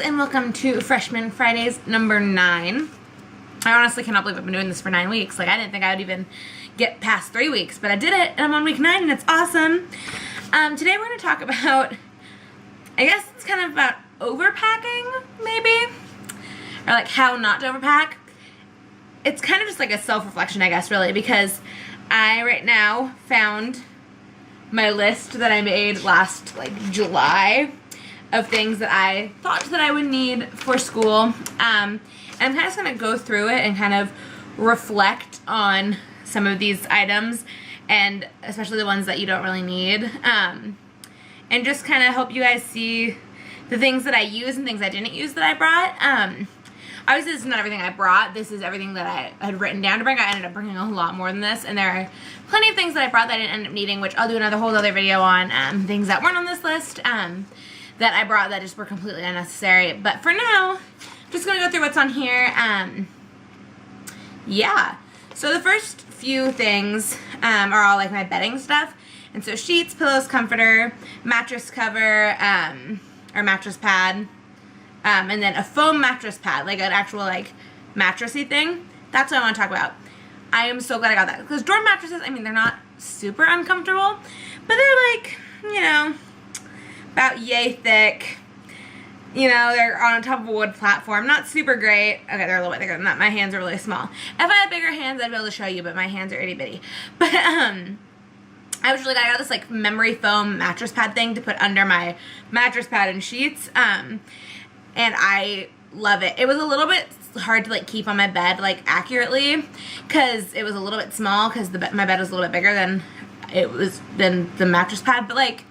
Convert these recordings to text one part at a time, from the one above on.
and welcome to Freshman Fridays number 9. I honestly cannot believe I've been doing this for 9 weeks. Like, I didn't think I would even get past 3 weeks, but I did it, and I'm on week 9, and it's awesome. Today we're going to talk about, I guess it's kind of about overpacking, maybe? Or like how not to overpack. It's kind of just like a self-reflection, I guess, really, because I right now found my list that I made last, like, July of things that I thought that I would need for school. And I'm kind of just going to go through it and kind of reflect on some of these items, and especially the ones that you don't really need. And just kind of help you guys see the things that I use and things I didn't use that I brought. Obviously, this is not everything I brought. This is everything that I had written down to bring. I ended up bringing a lot more than this, and there are plenty of things that I brought that I didn't end up needing, which I'll do another whole other video on, things that weren't on this list, that I brought that just were completely unnecessary. But for now, I'm just going to go through what's on here. Yeah. So the first few things are all like my bedding stuff. And so sheets, pillows, comforter, mattress cover, or mattress pad, and then a foam mattress pad, like an actual like mattressy thing. That's what I want to talk about. I am so glad I got that. Because dorm mattresses, I mean, they're not super uncomfortable, but they're like, you know, about yay thick. You know, they're on top of a wood platform. Not super great. Okay, they're a little bit bigger than that. My hands are really small. If I had bigger hands, I'd be able to show you, but my hands are itty bitty. But, I was really glad I got this, like, memory foam mattress pad thing to put under my mattress pad and sheets. And I love it. It was a little bit hard to, like, keep on my bed, like, accurately, because it was a little bit small, because my bed was a little bit bigger than the mattress pad, but, like,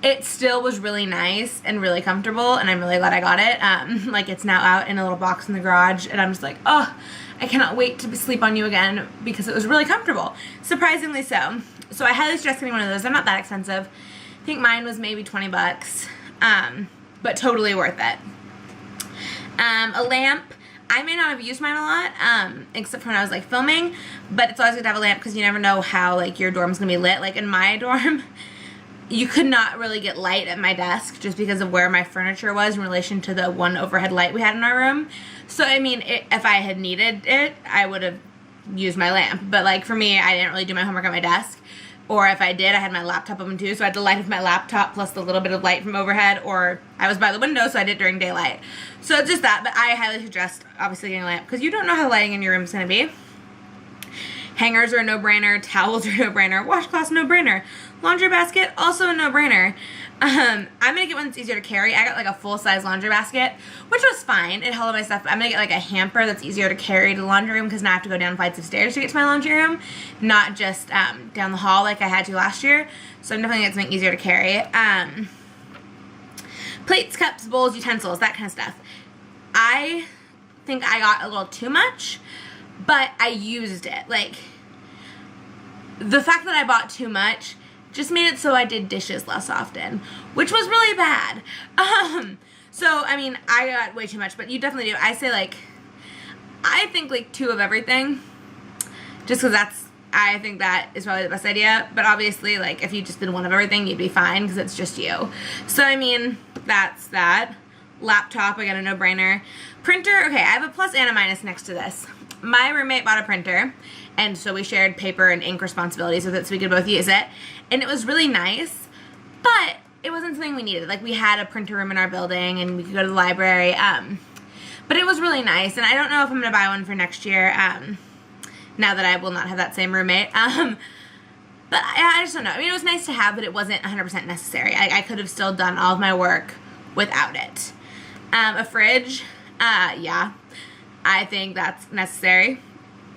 it still was really nice and really comfortable, and I'm really glad I got it. Like, it's now out in a little box in the garage, and I'm just like, oh, I cannot wait to sleep on you again, because it was really comfortable. Surprisingly so. So I highly suggest getting one of those. They're not that expensive. I think mine was maybe 20 bucks, but totally worth it. A lamp. I may not have used mine a lot, except for when I was, like, filming, but it's always good to have a lamp, because you never know how, like, your dorm's gonna be lit. Like, in my dorm, you could not really get light at my desk just because of where my furniture was in relation to the one overhead light we had in our room. So, I mean, if I had needed it, I would have used my lamp. But, like, for me, I didn't really do my homework on my desk. Or if I did, I had my laptop open too, so I had the light of my laptop plus the little bit of light from overhead, or I was by the window, so I did it during daylight. So it's just that, but I highly suggest, obviously, getting a lamp, because you don't know how lighting in your room is going to be. Hangers are a no-brainer. Towels are a no-brainer. Washcloths, no-brainer. Laundry basket, also a no-brainer. I'm going to get one that's easier to carry. I got like a full-size laundry basket, which was fine. It held all my stuff. I'm going to get like a hamper that's easier to carry to the laundry room, because now I have to go down flights of stairs to get to my laundry room, not just down the hall like I had to last year. So I'm definitely going to get something easier to carry. Plates, cups, bowls, utensils, that kind of stuff. I think I got a little too much, but I used it. Like, the fact that I bought too much just made it so I did dishes less often, which was really bad. So, I mean, I got way too much, but you definitely do. I say, like, I think, like, 2 of everything, just because I think that is probably the best idea. But obviously, like, if you just did 1 of everything, you'd be fine, because it's just you. So, I mean, that's that. Laptop, I got a no-brainer. Printer, okay, I have a plus and a minus next to this. My roommate bought a printer, and so we shared paper and ink responsibilities with it, so we could both use it. And it was really nice, but it wasn't something we needed. Like, we had a printer room in our building, and we could go to the library. But it was really nice, and I don't know if I'm going to buy one for next year, now that I will not have that same roommate. But I just don't know. I mean, it was nice to have, but it wasn't 100% necessary. I could have still done all of my work without it. A fridge, yeah. I think that's necessary,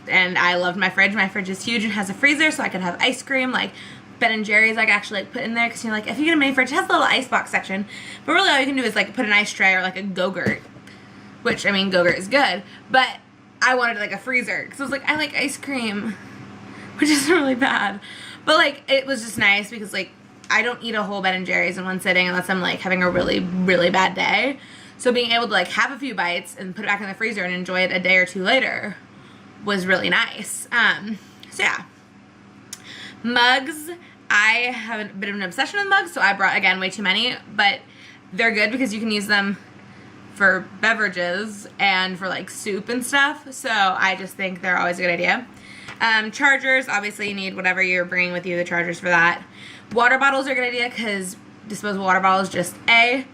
and I loved my fridge. My fridge is huge and has a freezer, so I could have ice cream, like Ben & Jerry's I could actually like put in there, because you're like, if you get a mini fridge, it has a little ice box section, but really all you can do is like put an ice tray or like a Go-Gurt, which, I mean, Go-Gurt is good, but I wanted like a freezer, because I was like, I like ice cream, which is really bad, but like, it was just nice, because like, I don't eat a whole Ben & Jerry's in one sitting unless I'm like having a really, really bad day. So being able to like have a few bites and put it back in the freezer and enjoy it a day or 2 later was really nice. So yeah. Mugs. I have a bit of an obsession with mugs, so I brought, again, way too many, but they're good because you can use them for beverages and for like soup and stuff. So I just think they're always a good idea. Chargers, obviously you need whatever you're bringing with you, the chargers for that. Water bottles are a good idea because disposable water bottles just A,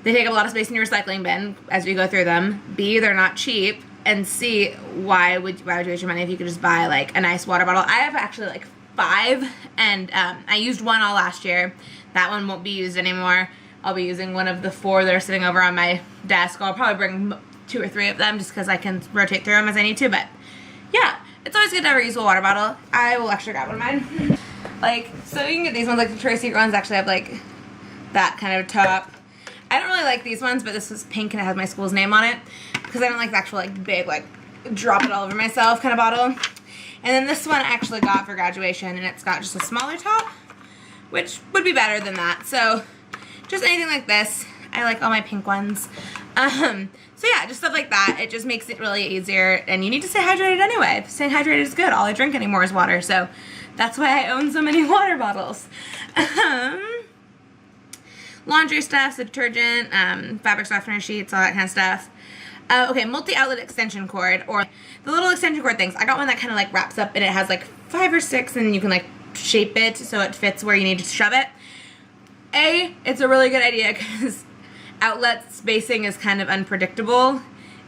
they take up a lot of space in your recycling bin as we go through them. B, they're not cheap. And C, why would you waste your money if you could just buy like a nice water bottle? I have actually like 5, and I used one all last year. That one won't be used anymore. I'll be using one of the 4 that are sitting over on my desk. I'll probably bring 2 or 3 of them just because I can rotate through them as I need to. But yeah, it's always good to have a reusable water bottle. I will actually grab one of mine. Like, so you can get these ones, like the Victoria's Secret ones actually have like that kind of top. I don't really like these ones, but this was pink and it has my school's name on it because I don't like the actual like big like drop it all over myself kind of bottle. And then this one I actually got for graduation, and it's got just a smaller top, which would be better than that. So just anything like this. I like all my pink ones. So yeah, just stuff like that. It just makes it really easier, and you need to stay hydrated anyway. Staying hydrated is good. All I drink anymore is water, so that's why I own so many water bottles. Laundry stuff, so detergent, fabric softener sheets, all that kind of stuff. Okay, multi-outlet extension cord, or the little extension cord things. I got one that kind of like wraps up, and it has like 5 or 6, and you can like shape it so it fits where you need to shove it. It's a really good idea because outlet spacing is kind of unpredictable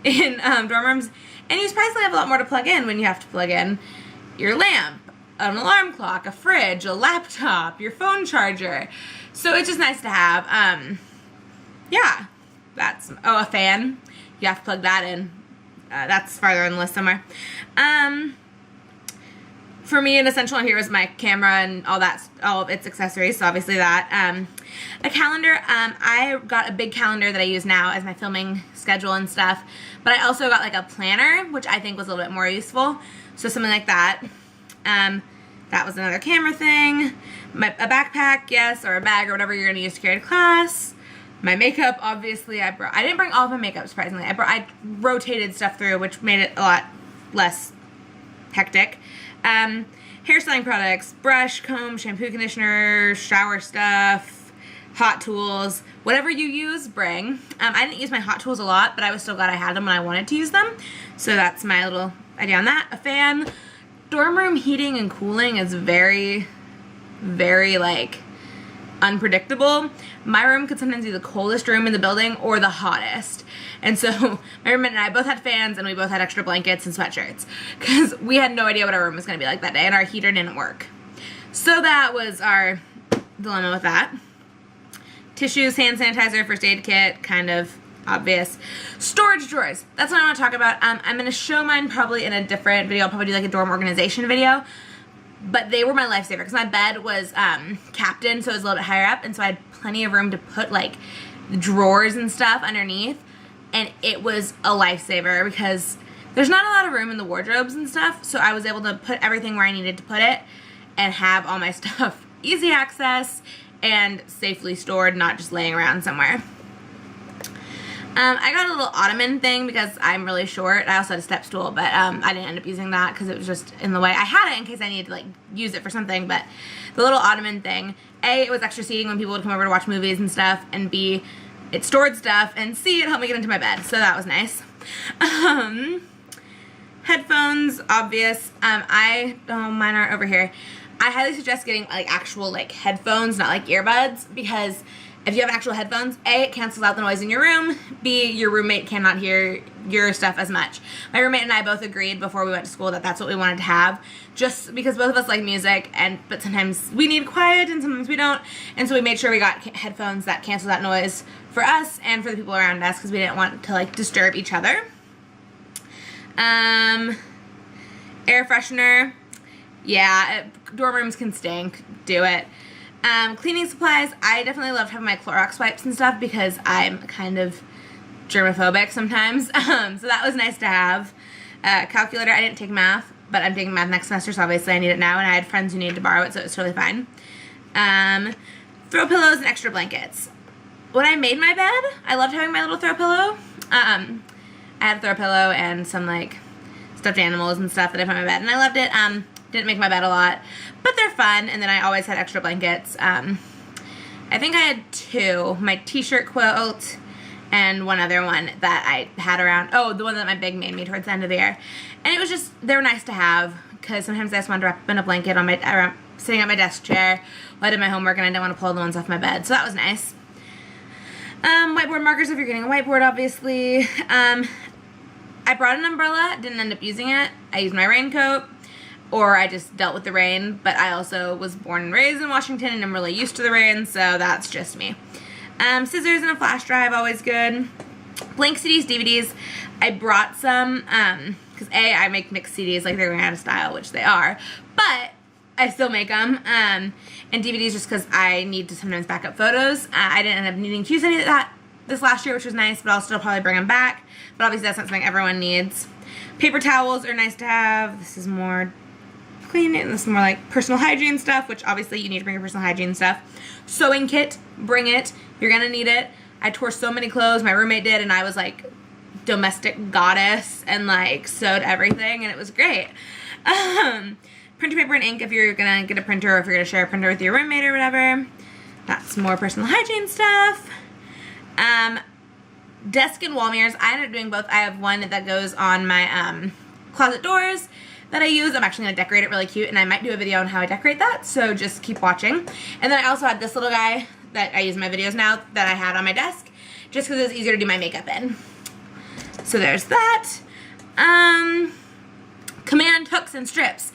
in dorm rooms, and you surprisingly have a lot more to plug in when you have to plug in your lamp, an alarm clock, a fridge, a laptop, your phone charger. So it's just nice to have. Yeah, that's, oh, a fan. You have to plug that in. That's farther on the list somewhere. For me, an essential in here is my camera and all that, all of its accessories, so obviously that. A calendar, I got a big calendar that I use now as my filming schedule and stuff, but I also got like a planner, which I think was a little bit more useful, so something like that. That was another camera thing. A backpack, yes, or a bag or whatever you're going to use to carry to class. My makeup, obviously, I didn't bring all of my makeup, surprisingly. I rotated stuff through, which made it a lot less hectic. Hairstyling products, brush, comb, shampoo, conditioner, shower stuff, hot tools, whatever you use, bring. I didn't use my hot tools a lot, but I was still glad I had them when I wanted to use them. So that's my little idea on that. A fan. Dorm room heating and cooling is very, very, like, unpredictable. My room could sometimes be the coldest room in the building or the hottest. And so my roommate and I both had fans, and we both had extra blankets and sweatshirts because we had no idea what our room was going to be like that day, and our heater didn't work. So that was our dilemma with that. Tissues, hand sanitizer, first aid kit, kind of obvious. Storage drawers. That's what I want to talk about. I'm going to show mine probably in a different video. I'll probably do like a dorm organization video. But they were my lifesaver because my bed was captained, so it was a little bit higher up, and so I had plenty of room to put like drawers and stuff underneath, and it was a lifesaver because there's not a lot of room in the wardrobes and stuff, so I was able to put everything where I needed to put it and have all my stuff easy access and safely stored, not just laying around somewhere. I got a little ottoman thing because I'm really short. I also had a step stool, but I didn't end up using that because it was just in the way. I had it in case I needed to like use it for something, but the little ottoman thing, A, it was extra seating when people would come over to watch movies and stuff, and B, it stored stuff, and C, it helped me get into my bed, so that was nice. Headphones, obvious. Mine aren't over here. I highly suggest getting like actual like headphones, not like earbuds, because if you have actual headphones, A, it cancels out the noise in your room, B, your roommate cannot hear your stuff as much. My roommate and I both agreed before we went to school that that's what we wanted to have, just because both of us like music, but sometimes we need quiet and sometimes we don't, and so we made sure we got headphones that cancel that noise for us and for the people around us because we didn't want to like disturb each other. Air freshener, yeah, dorm rooms can stink, do it. Cleaning supplies, I definitely love having my Clorox wipes and stuff because I'm kind of germophobic sometimes, so that was nice to have. Calculator, I didn't take math, but I'm taking math next semester, so obviously I need it now, and I had friends who needed to borrow it, so it was totally fine. Throw pillows and extra blankets. When I made my bed, I loved having my little throw pillow. I had a throw pillow and some like stuffed animals and stuff that I put in my bed, and I loved it. Didn't make my bed a lot, but they're fun, and then I always had extra blankets. I think I had 2, my t-shirt quilt and one other one that I had around. Oh, the one that my big made me towards the end of the year. And it was just, they were nice to have because sometimes I just wanted to wrap up in a blanket on my, sitting at my desk chair while I did my homework, and I didn't want to pull the ones off my bed. So that was nice. Whiteboard markers if you're getting a whiteboard, obviously. I brought an umbrella, didn't end up using it. I used my raincoat, or I just dealt with the rain, but I also was born and raised in Washington and I'm really used to the rain, so that's just me. Scissors and a flash drive, always good. Blank CDs, DVDs. I brought some, because A, I make mixed CDs like they're going out of style, which they are, but I still make them. And DVDs just because I need to sometimes back up photos. I didn't end up needing to use any of that this last year, which was nice, but I'll still probably bring them back. But obviously that's not something everyone needs. Paper towels are nice to have. This is more cleaning, and this is more like personal hygiene stuff, which obviously you need to bring your personal hygiene stuff. Sewing kit, bring it. You're gonna need it. I tore so many clothes, my roommate did, and I was like domestic goddess and like sewed everything, and it was great. Printer paper and ink if you're gonna get a printer, or if you're gonna share a printer with your roommate or whatever. That's more personal hygiene stuff. Desk and wall mirrors. I ended up doing both. I have one that goes on my closet doors that I use. I'm actually going to decorate it really cute, and I might do a video on how I decorate that, so just keep watching. And then I also had this little guy that I use in my videos now that I had on my desk, just because it's easier to do my makeup in. So there's that. Command hooks and strips.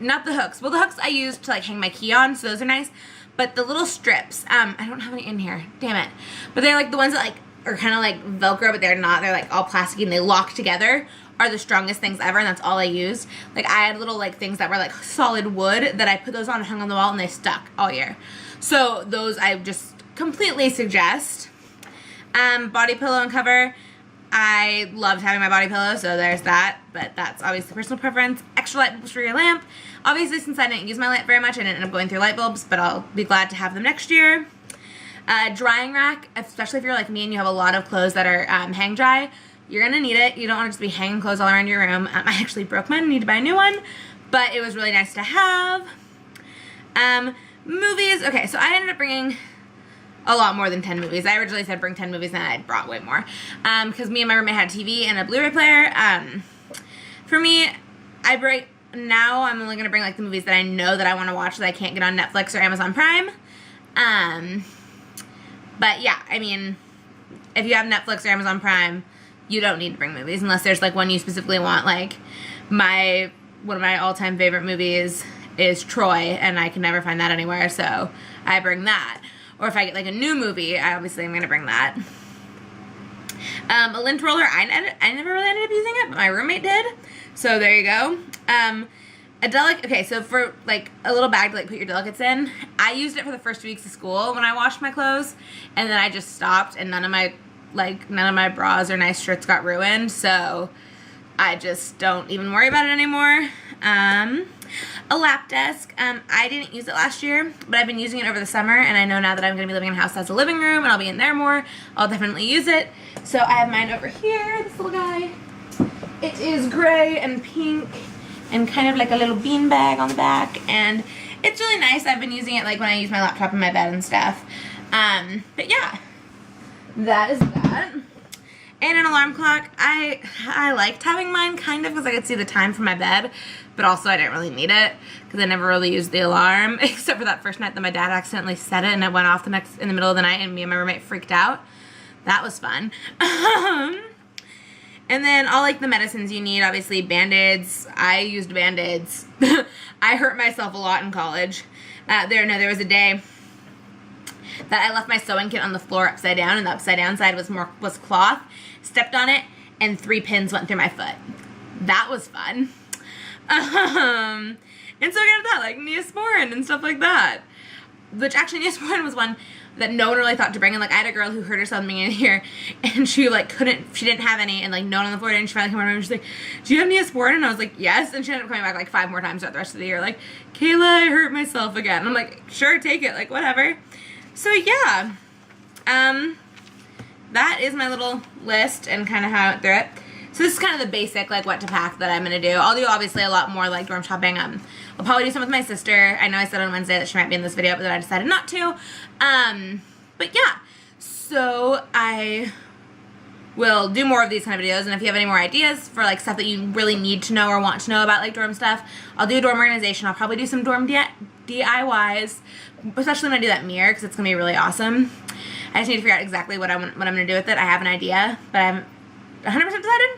Not the hooks. Well, the hooks I use to like hang my key on, so those are nice. But the little strips, I don't have any in here, damn it. But they're like the ones that like are kind of like Velcro, but they're not. They're like all plasticky and they lock together, are the strongest things ever, and that's all I used. Like I had little like things that were like solid wood that I put those on and hung on the wall, and they stuck all year. So those I just completely suggest. Body pillow and cover. I loved having my body pillow, so there's that, but that's obviously personal preference. Extra light bulbs for your lamp. Obviously, since I didn't use my lamp very much, I didn't end up going through light bulbs, but I'll be glad to have them next year. Drying rack, especially if you're like me and you have a lot of clothes that are hang dry, you're going to need it. You don't want to just be hanging clothes all around your room. I actually broke mine and need to buy a new one, but it was really nice to have. Movies. Okay, so I ended up bringing a lot more than 10 movies. I originally said bring 10 movies, and I brought way more. Because me and my roommate had a TV and a Blu-ray player. For me, now I'm only going to bring like the movies that I know that I want to watch that I can't get on Netflix or Amazon Prime. But yeah, I mean, if you have Netflix or Amazon Prime, you don't need to bring movies unless there's like one you specifically want. Like one of my all-time favorite movies is Troy, and I can never find that anywhere, so I bring that. Or if I get like a new movie, I obviously am going to bring that. A lint roller, I never really ended up using it, but my roommate did. So there you go. Okay, so for like a little bag to like put your delicates in, I used it for the first 2 weeks of school when I washed my clothes, and then I just stopped, and none of my bras or nice shirts got ruined, so I just don't even worry about it anymore. A lap desk. I didn't use it last year, but I've been using it over the summer, and I know now that I'm going to be living in a house that has a living room, and I'll be in there more, I'll definitely use it. So I have mine over here, this little guy. It is gray and pink, and kind of like a little bean bag on the back, and it's really nice. I've been using it like when I use my laptop in my bed and stuff. But yeah, that is that. And an alarm clock. I liked having mine kind of because I could see the time from my bed, but also I didn't really need it because I never really used the alarm except for that first night that my dad accidentally set it and it went off in the middle of the night, and me and my roommate freaked out. That was fun. And then all like the medicines you need, obviously Band-Aids. I used Band-Aids. I hurt myself a lot in college. There was a day that I left my sewing kit on the floor upside down, and the upside down side was cloth. Stepped on it, and 3 pins went through my foot. That was fun. And so I got that, like Neosporin and stuff like that. Which actually Neosporin was one that no one really thought to bring in. Like I had a girl who hurt herself in here, and she didn't have any, and like no one on the floor did, and she finally came over and she's like, do you have Neosporin? And I was like, yes, and she ended up coming back like 5 more times throughout the rest of the year, like, Kayla, I hurt myself again. And I'm like, sure, take it, like whatever. So yeah, that is my little list and kind of how I went through it. So this is kind of the basic, like, what to pack that I'm going to do. I'll do, obviously, a lot more, like, dorm shopping. I'll probably do some with my sister. I know I said on Wednesday that she might be in this video, but then I decided not to. But, yeah. So, I will do more of these kind of videos, and if you have any more ideas for like stuff that you really need to know or want to know about like dorm stuff, I'll do a dorm organization. I'll probably do some dorm DIYs, especially when I do that mirror, because it's going to be really awesome. I just need to figure out exactly what I'm going to do with it. I have an idea, but I haven't 100% decided.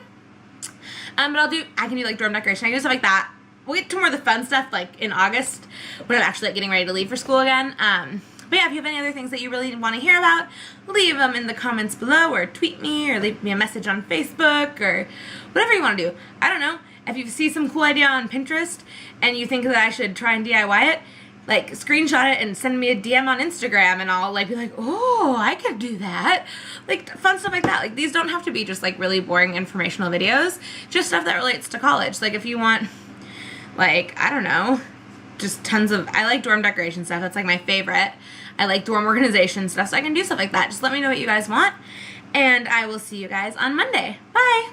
But I can do like dorm decoration. I can do stuff like that. We'll get to more of the fun stuff like in August when I'm actually like getting ready to leave for school again. But yeah, if you have any other things that you really want to hear about, leave them in the comments below, or tweet me, or leave me a message on Facebook, or whatever you want to do. I don't know. If you see some cool idea on Pinterest and you think that I should try and DIY it, like screenshot it and send me a DM on Instagram, and I'll like be like, oh, I could do that. Like fun stuff like that. Like these don't have to be just like really boring informational videos, just stuff that relates to college. Like if you want, like, I don't know, just tons of, I like dorm decoration stuff. That's like my favorite. I like dorm organization stuff, so I can do stuff like that. Just let me know what you guys want, and I will see you guys on Monday. Bye!